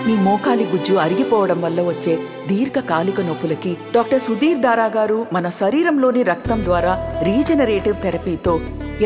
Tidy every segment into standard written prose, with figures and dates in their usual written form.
మీ మోకాలి గుజ్జు అరిగిపోవడం వల్ల వచ్చే దీర్ఘకాలిక నొప్పులకి డాక్టర్ సుధీర్ దారా గారు మన శరీరంలోని రక్తం ద్వారా రీజనరేటివ్ థెరపీతో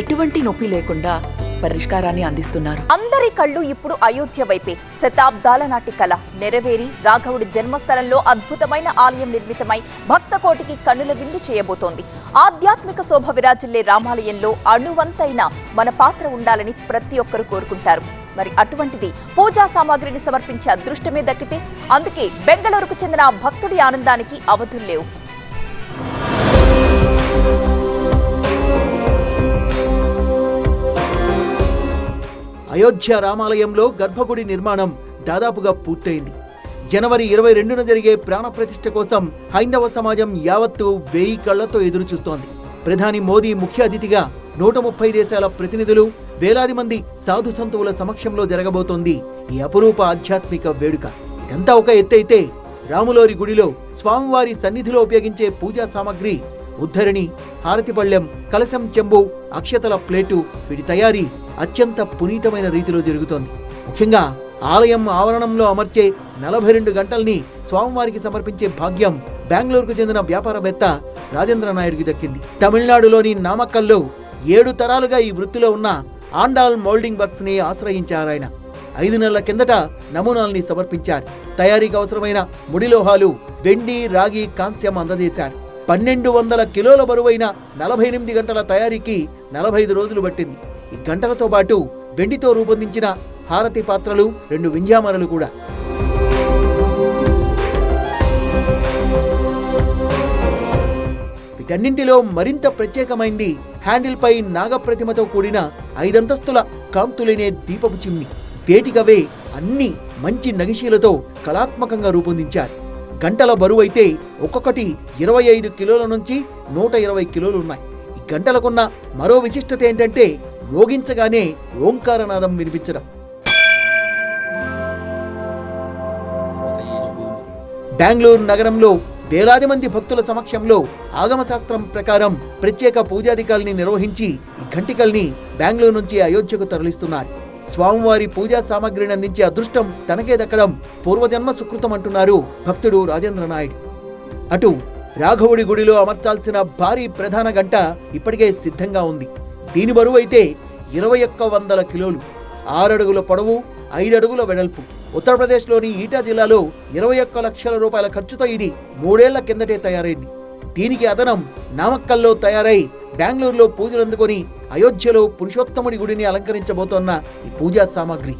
ఎటువంటి నొప్పి లేకుండా పరిష్కారాన్ని అందిస్తున్నారు. అందరి కళ్ళు ఇప్పుడు అయోధ్య వైపే. శతాబ్దాల నాటి కళ నెరవేరి రాఘవుడి జన్మస్థలంలో అద్భుతమైన ఆలయం నిర్మితమై భక్త కోటికి కన్నుల విందు చేయబోతోంది. ఆధ్యాత్మిక శోభ విరాజిల్లే రామాలయంలో అణువంతైన మన పాత్ర ఉండాలని ప్రతి ఒక్కరూ కోరుకుంటారు. మరి అటువంటిది పూజా సామాగ్రిని సమర్పించే అదృష్టమే దక్కితే అందుకే బెంగళూరుకు చెందిన భక్తుడి ఆనందానికి అవధుల్లేవు. అయోధ్య రామాలయంలో గర్భగుడి నిర్మాణం దాదాపుగా పూర్తయింది. జనవరి 22న జరిగే ప్రాణ ప్రతిష్ఠ కోసం హైందవ సమాజం యావత్తు 1000 కళ్లతో ఎదురుచూస్తోంది. ప్రధాని మోదీ ముఖ్య అతిథిగా 130 దేశాల ప్రతినిధులు, వేలాది మంది సాధు సంతువుల సమక్షంలో జరగబోతోంది ఈ అపురూప ఆధ్యాత్మిక వేడుక. ఇదంతా ఒక ఎత్తైతే రాములోరి గుడిలో స్వామివారి సన్నిధిలో ఉపయోగించే పూజా సామాగ్రి, ఉద్ధరణి, హారతి పళ్ళెం, కలశం చెంబు, అక్షతల ప్లేటు వీటి తయారీ అత్యంత పునీతమైన రీతిలో జరుగుతోంది. ముఖ్యంగా ఆలయం ఆవరణంలో అమర్చే 42 గంటల్ని స్వామివారికి సమర్పించే భాగ్యం బెంగళూరుకు చెందిన వ్యాపారవేత్త రాజేంద్ర నాయుడుకి దక్కింది. తమిళనాడులోని నామక్కల్లో 7 తరాలుగా ఈ వృత్తిలో ఉన్న ఆండాల్ మౌల్డింగ్ వర్క్స్ ని ఆశ్రయించారాయన. 5 నెలల కిందట నమూనాల్ని సమర్పించారు. తయారీకి అవసరమైన ముడిలోహాలు వెండి, రాగి, కాంస్యం అందజేశారు. 1200 కిలోల బరువైన 48 గంటల తయారీకి 45 రోజులు పట్టింది. ఈ గంటలతో పాటు వెండితో రూపొందించిన హారతి పాత్రలు, 2 వింజామరలు కూడా. వీటన్నింటిలో మరింత ప్రత్యేకమైంది హ్యాండిల్ పై నాగప్రతిమతో కూడిన 5 అంతస్తుల కాంతులేనే దీపపు చిమ్ని. వేటికవే అన్ని మంచి నగిశీలతో కళాత్మకంగా రూపొందించారు. గంటల బరువైతే ఒక్కొక్కటి 25 కిలోల నుంచి 120 కిలోలు ఉన్నాయి. ఈ గంటలకున్న మరో విశిష్టత ఏంటంటే మోగించగానే ఓంకారనాదం వినిపించడం. బెంగళూరు నగరంలో వేలాది మంది భక్తుల సమక్షంలో ఆగమశాస్త్రం ప్రకారం ప్రత్యేక పూజాధికాల్ని నిర్వహించి ఈ ఘంటికల్ని బెంగళూరు నుంచి అయోధ్యకు తరలిస్తున్నారు. స్వామివారి పూజా సామాగ్రిని అందించే అదృష్టం తనకే దక్కడం పూర్వజన్మ సుకృతం అంటున్నారు భక్తుడు రాజేంద్ర నాయుడు. అటు రాఘవుడి గుడిలో అమర్చాల్సిన భారీ ప్రధాన గంట ఇప్పటికే సిద్ధంగా ఉంది. దీని బరువు అయితే 2100 కిలోలు, 6 అడుగుల పొడవు, 5 అడుగుల వెడల్పు. ఉత్తరప్రదేశ్లోని ఈటా జిల్లాలో 21 లక్షల రూపాయల ఖర్చుతో ఇది 3 ఏళ్ల కిందటే తయారైంది. దీనికి అదనం నామక్కల్లో తయారై బెంగళూరులో పూజలందుకొని అయోధ్యలో పురుషోత్తముడి గుడిని అలంకరించబోతోన్న ఈ పూజా సామాగ్రి.